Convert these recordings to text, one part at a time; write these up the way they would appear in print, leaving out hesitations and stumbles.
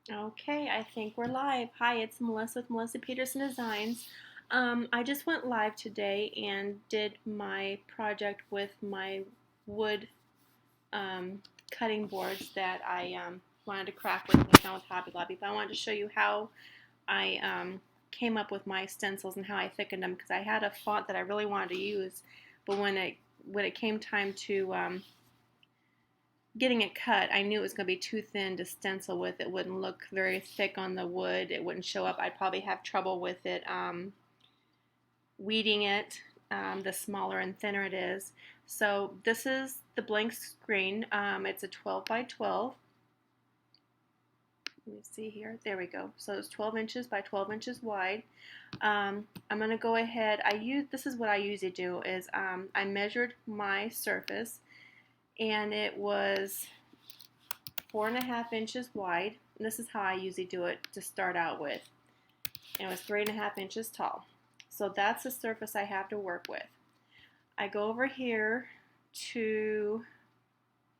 Okay, I think we're live. Hi, it's Melissa with Melissa Peterson Designs. I just went live today and did my project with my wood um, cutting boards that I wanted to craft with. I found with Hobby Lobby, but I wanted to show you how I came up with my stencils and how I thickened them because I had a font that I really wanted to use, but when it came time to getting it cut, I knew it was going to be too thin to stencil with. It wouldn't look very thick on the wood. It wouldn't show up. I'd probably have trouble with it weeding it, the smaller and thinner it is. So this is the blank screen. It's a 12 by 12. Let me see here. There we go. So it's 12 inches by 12 inches wide. I'm going to go ahead. This is what I usually do is I measured my surface and it was 4.5 inches wide. And this is how I usually do it to start out with. And it was 3.5 inches tall. So that's the surface I have to work with. I go over here to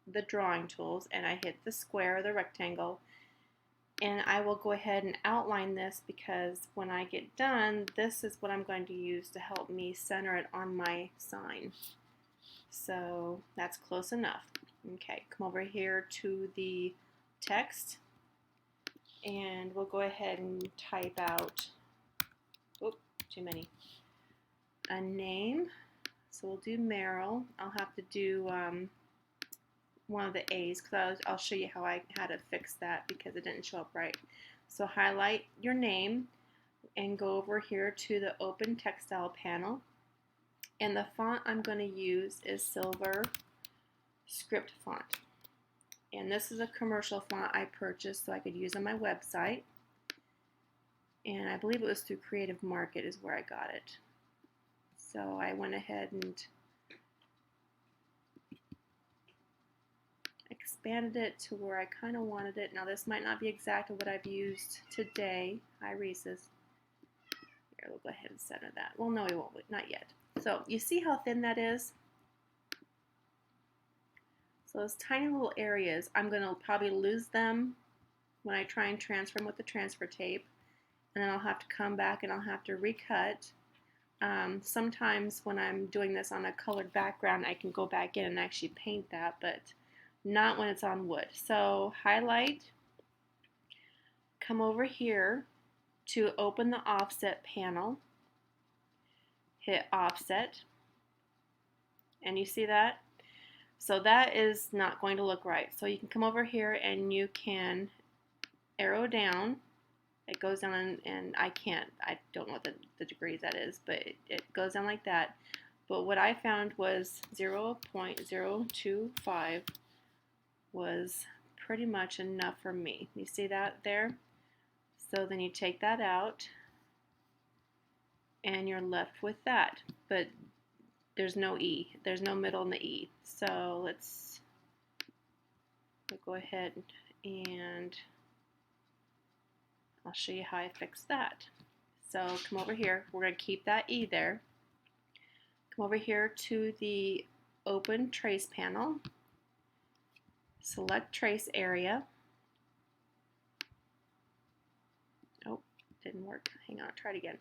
the drawing tools and I hit the square or the rectangle, and I will go ahead and outline this because when I get done, this is what I'm going to use to help me center it on my sign. So that's close enough. Okay, come over here to the text and we'll go ahead and type out, oops, too many, a name. So we'll do Meryl. I'll have to do one of the A's because I'll show you how to fix that because it didn't show up right. So highlight your name and go over here to the open textile panel. And the font I'm going to use is Silver Script font. And this is a commercial font I purchased so I could use on my website. And I believe it was through Creative Market is where I got it. So I went ahead and expanded it to where I kind of wanted it. Now this might not be exactly what I've used today. Hi Reese's. Here, we'll go ahead and center that. Well, no, we won't. Not yet. So you see how thin that is? So those tiny little areas, I'm going to probably lose them when I try and transfer them with the transfer tape. And then I'll have to come back and I'll have to recut. Sometimes when I'm doing this on a colored background, I can go back in and actually paint that, but not when it's on wood. So highlight, come over here to open the offset panel, hit offset, and you see that? So that is not going to look right. So you can come over here and you can arrow down. It goes down and I don't know what the degrees that is, but it goes down like that. But what I found was 0.025 was pretty much enough for me. You see that there? So then you take that out and you're left with that. But there's no E. There's no middle in the E. So we'll go ahead and I'll show you how I fix that. So come over here. We're going to keep that E there. Come over here to the open trace panel. Select trace area. Oh, didn't work. Hang on, try it again.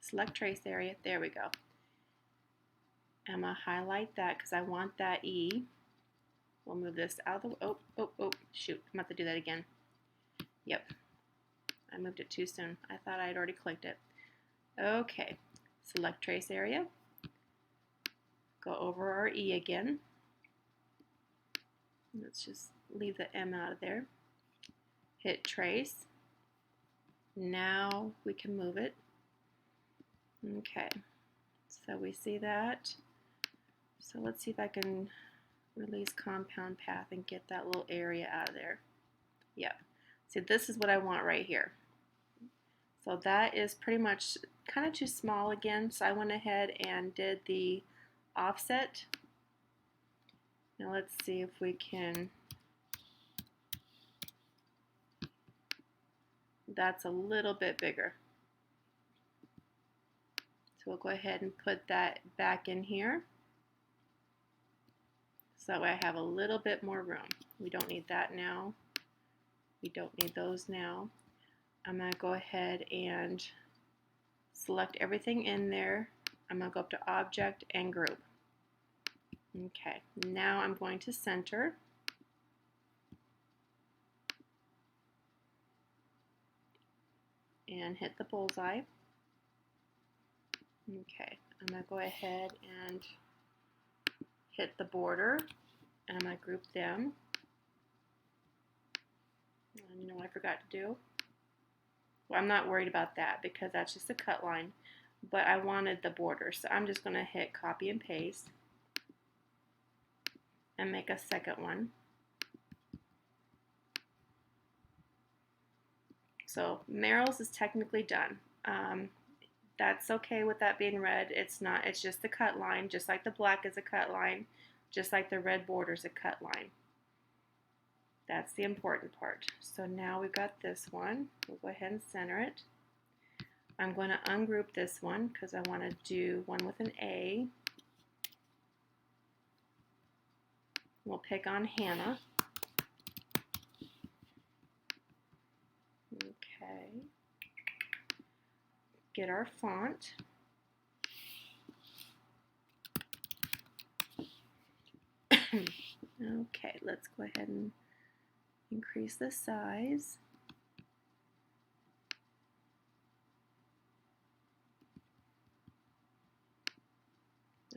Select trace area. There we go. I'm going to highlight that because I want that E. We'll move this out of the way. Oh, shoot. I'm about to do that again. Yep. I moved it too soon. I thought I had already clicked it. Okay. Select trace area. Go over our E again. Let's just leave the M out of there. Hit trace. Now we can move it. Okay. So we see that. So let's see if I can release compound path and get that little area out of there. Yep. See, this is what I want right here. So that is pretty much kind of too small again, so I went ahead and did the offset. Now let's see if we can, that's a little bit bigger. So we'll go ahead and put that back in here. So that way I have a little bit more room. We don't need that now. We don't need those now. I'm going to go ahead and select everything in there. I'm going to go up to Object and Group. Okay, now I'm going to center. And hit the bullseye. Okay, I'm going to go ahead and hit the border, and I'm going to group them. And you know what I forgot to do? Well, I'm not worried about that because that's just a cut line, but I wanted the border, so I'm just going to hit copy and paste and make a second one. So Merrill's is technically done. That's okay with that being red. It's not, it's just a cut line, just like the black is a cut line, just like the red border is a cut line. That's the important part. So now we've got this one. We'll go ahead and center it. I'm going to ungroup this one because I want to do one with an A. We'll pick on Hannah. Okay. Get our font. Okay, let's go ahead and increase the size.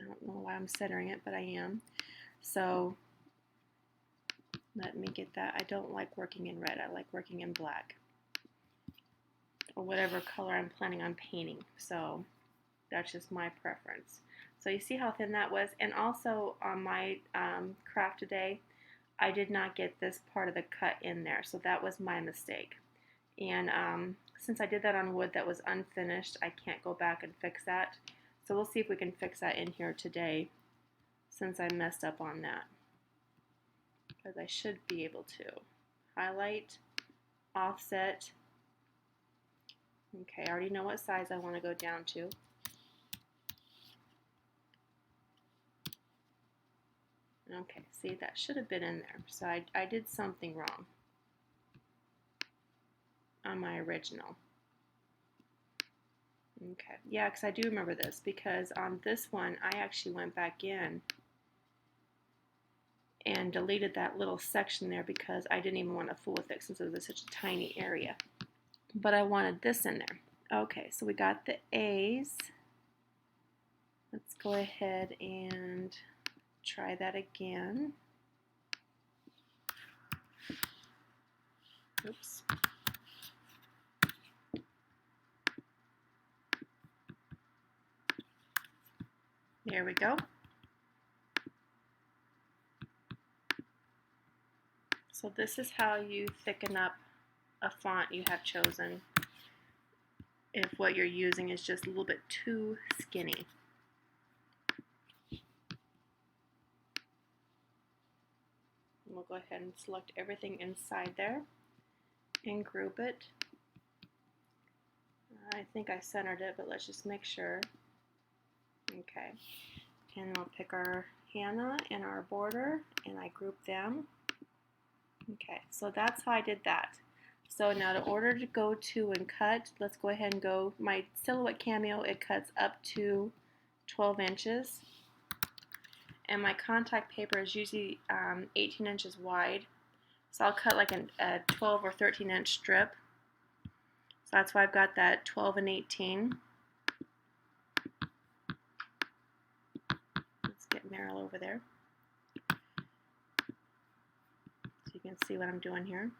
I don't know why I'm centering it, but I am. So let me get that. I don't like working in red. I like working in black, or whatever color I'm planning on painting. So that's just my preference. So you see how thin that was? And also on my craft today, I did not get this part of the cut in there. So that was my mistake. And since I did that on wood that was unfinished, I can't go back and fix that. So we'll see if we can fix that in here today since I messed up on that. Because I should be able to. Highlight, offset. Okay, I already know what size I want to go down to. Okay, see, that should have been in there. So I did something wrong on my original. Okay, yeah, because I do remember this, because on this one, I actually went back in and deleted that little section there because I didn't even want to fool with it since it was such a tiny area. But I wanted this in there. Okay, so we got the A's. Let's go ahead and try that again. Oops. There we go. So this is how you thicken up a font you have chosen if what you're using is just a little bit too skinny. We'll go ahead and select everything inside there and group it. I think I centered it, but let's just make sure. Okay, and we'll pick our Hannah and our border, and I group them. Okay, so that's how I did that. So now in order to go to and cut, let's go ahead and go, my Silhouette Cameo, it cuts up to 12 inches. And my contact paper is usually 18 inches wide. So I'll cut like a 12 or 13 inch strip. So that's why I've got that 12 and 18. Let's get Merrill over there, so you can see what I'm doing here.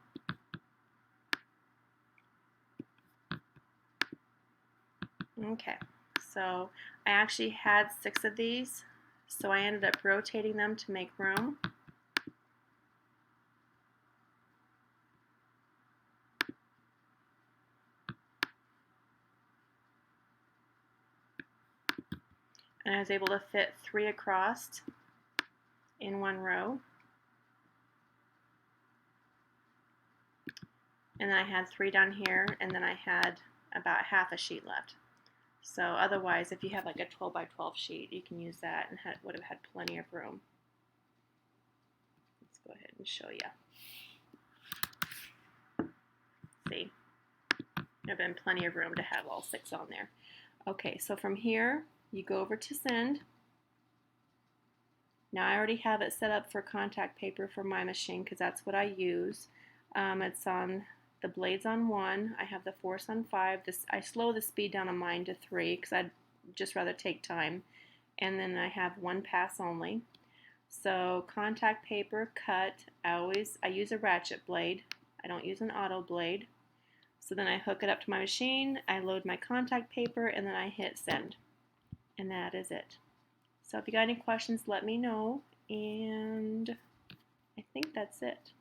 Okay, so I actually had 6 of these, so I ended up rotating them to make room. And I was able to fit 3 across in one row. And then I had 3 down here, and then I had about half a sheet left. So otherwise, if you have like a 12 by 12 sheet, you can use that and would have had plenty of room. Let's go ahead and show you. See, there've been plenty of room to have all 6 on there. Okay, so from here, you go over to send. Now I already have it set up for contact paper for my machine because that's what I use. It's on, the blade's on 1, I have the force on 5. I slow the speed down on mine to 3 because I'd just rather take time. And then I have 1 pass only. So contact paper, cut, I use a ratchet blade. I don't use an auto blade. So then I hook it up to my machine, I load my contact paper, and then I hit send. And that is it. So if you got any questions, let me know. And I think that's it.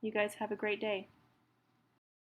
You guys have a great day.